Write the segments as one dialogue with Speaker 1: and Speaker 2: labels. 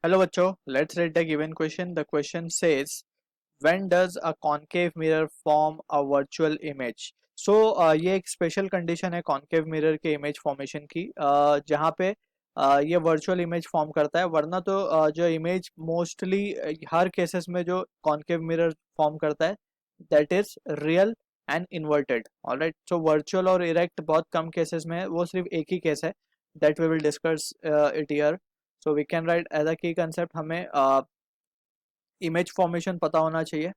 Speaker 1: Hello बच्चों, let's read the given question. The question says, when does a concave mirror form a virtual image? So ये एक special condition है concave mirror के image formation की, जहाँ पे ये वर्चुअल इमेज फॉर्म करता है। वरना तो जो इमेज मोस्टली हर केसेस में जो कॉन्केव मिरर फॉर्म करता है that is real and inverted. Alright, so virtual और इरेक्ट बहुत कम केसेस में है, वो सिर्फ एक ही केस है that we will discuss it here. So we can write as a key concept, हमें इमेज फॉर्मेशन पता होना चाहिए,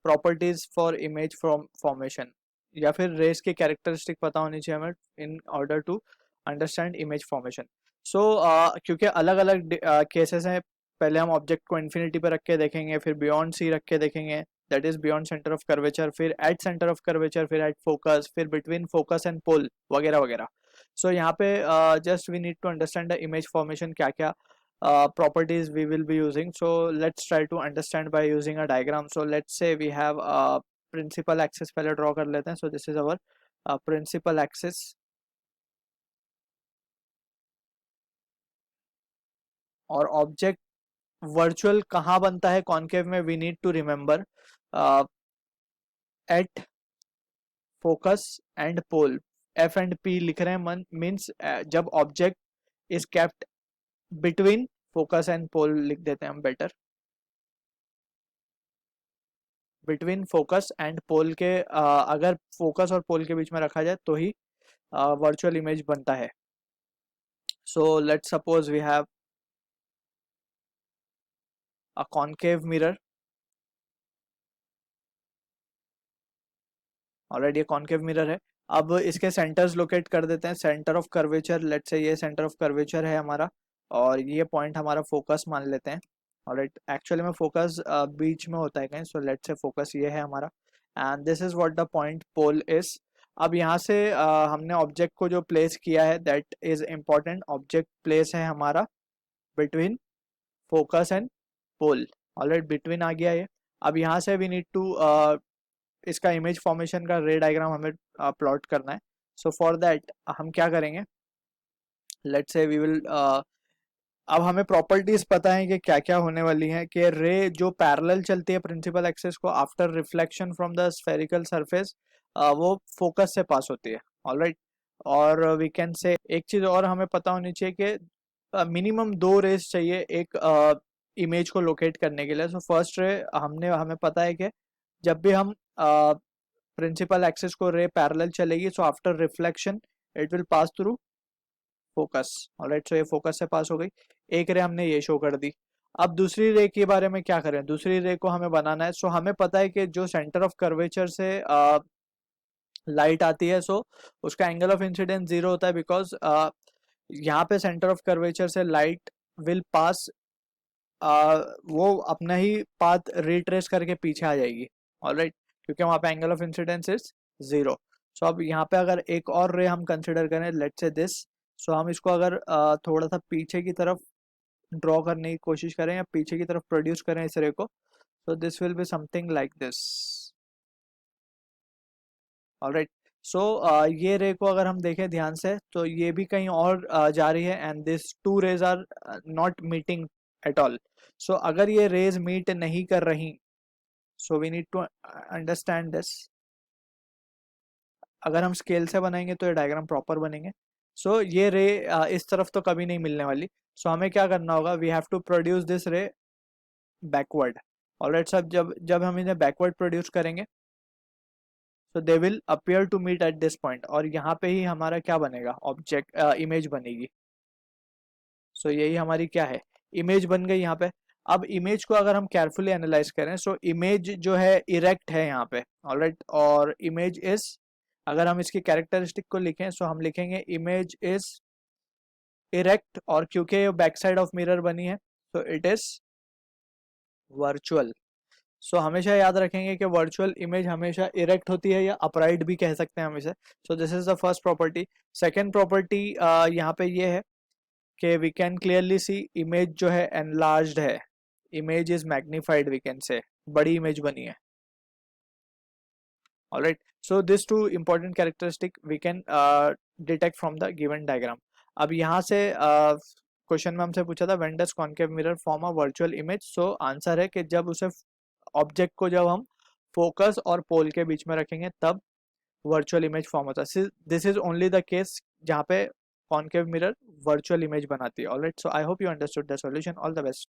Speaker 1: प्रॉपर्टीज फॉर इमेज फॉर्मेशन, या फिर रेस की कैरेक्टरिस्टिक पता होनी चाहिए हमें in order to understand image formation. So क्योंकि अलग अलग केसेस हैं, पहले हम ऑब्जेक्ट को इन्फिनिटी पे रख के देखेंगे, फिर बियॉन्ड सी रख के देखेंगे that is beyond centre of curvature, फिर एट सेंटर ऑफ कर्वेचर, फिर एट फोकस, फिर बिटवीन फोकस एंड पोल वगैरह वगैरह। सो यहाँ पे just we need to understand the image formation, क्या क्या properties we will be using. So let's try to understand by using a diagram. So let's say we have a principal axis, पहले draw कर लेते हैं. So this is our principal axis, और object virtual कहाँ बनता है concave में, we need to remember at focus and pole. F and P लिख रहे हैं, मीन्स जब object is kept between focus and pole लिख देते हैं हम better. Between focus and pole के अगर फोकस और पोल के बीच में रखा जाए तो ही वर्चुअल इमेज बनता है। So let's suppose we have a concave mirror. Already ये कॉन्केव मिरर है। अब इसके सेंटर्स लोकेट कर देते हैं, centre of curvature, let's say ये सेंटर ऑफ कर्वेचर है हमारा, और ये पॉइंट हमारा फोकस मान लेते हैं। ऑलराइट, एक्चुअली में फोकस बीच में होता है कहीं, सो लेट्स से फोकस ये है हमारा, and this is what the point pole is. अब यहाँ से हमने ऑब्जेक्ट को जो प्लेस किया है that is important. Object place है हमारा between focus and pole. Alright, between आ गया ये। अब यहाँ से वी नीड टू इसका इमेज फॉर्मेशन का रे डायग्राम हमें प्लॉट करना है। सो फॉर दैट हम क्या करेंगे, लेट्स से वी विल अब हमें प्रॉपर्टीज पता है कि क्या क्या होने वाली हैं, कि रे जो पैरेलल चलती है प्रिंसिपल एक्सिस को after reflection from the spherical surface, वो फोकस से पास होती है। ऑलराइट, और वी कैन से एक चीज और हमें पता होनी चाहिए कि मिनिमम दो रेस चाहिए एक इमेज को लोकेट करने के लिए। सो फर्स्ट रे हमें पता है कि जब भी हम प्रिंसिपल एक्सिस को रे पैरेलल चलेगी, so after reflection it will pass through focus. Alright, so ये फोकस से पास हो गई, एक रे हमने ये शो कर दी। अब दूसरी रे के बारे में क्या करें, दूसरी रे को हमें बनाना है। सो हमें पता है कि जो सेंटर ऑफ कर्वेचर से लाइट आती है, सो उसका एंगल ऑफ इंसिडेंस जीरो होता है, बिकॉज यहाँ पे सेंटर ऑफ कर्वेचर से लाइट विल पास, वो अपना ही पाथ रिट्रेस करके पीछे आ जाएगी। ऑलराइट, क्योंकि वहाँ पे angle of incidence is zero. So अब यहाँ पे अगर एक और रे हम कंसिडर करें, लेट्स से दिस। सो हम इसको अगर थोड़ा सा पीछे की तरफ ड्रॉ करने की कोशिश करें या पीछे की तरफ प्रोड्यूस करें इस रे को, so this will be something like this. Alright, so ये रे को अगर हम देखें ध्यान से तो ये भी कहीं और जा रही है, and this two rays are not meeting at all. So अगर ये रेज मीट नहीं कर रही, so we need to understand this. अगर हम स्केल से बनाएंगे तो ये डायग्राम प्रॉपर बनेंगे। सो ये रे इस तरफ तो कभी नहीं मिलने वाली। सो हमें क्या करना होगा, we have to produce this ray backward. Alright, सब जब जब हम इन्हें बैकवर्ड प्रोड्यूस करेंगे, so they will appear to meet at this point, और यहाँ पे ही हमारा क्या बनेगा, ऑब्जेक्ट इमेज बनेगी। सो यही हमारी क्या है, इमेज बन गई यहाँ पे। अब इमेज को अगर हम केयरफुली एनालाइज करें, सो इमेज जो है इरेक्ट है यहाँ पे। ऑलराइट, और इमेज इज, अगर हम इसकी कैरेक्टरिस्टिक को लिखें, सो हम लिखेंगे इमेज इज इरेक्ट, और क्योंकि ये बैक साइड ऑफ मिरर बनी है, सो इट इज वर्चुअल। सो हमेशा याद रखेंगे कि वर्चुअल इमेज हमेशा इरेक्ट होती है, या अपराइट भी कह सकते हैं हम इसे। So this is the first property. Second property यहाँ पे ये है कि we can clearly see image जो है एनलार्ज्ड है, image is magnified, we can say बड़ी इमेज बनी है। Alright, so this two important characteristic we can detect from the given diagram. अब यहाँ से क्वेश्चन में हमसे पूछा था when does concave mirror form a virtual image, so answer है कि जब उसे ऑब्जेक्ट को जब हम फोकस और पोल के बीच में रखेंगे तब वर्चुअल इमेज फॉर्म होता है। This is only the case जहाँ पे कॉन्केव मिरर वर्चुअल इमेज बनाती है। Alright, so I hope you understood the solution. All the best.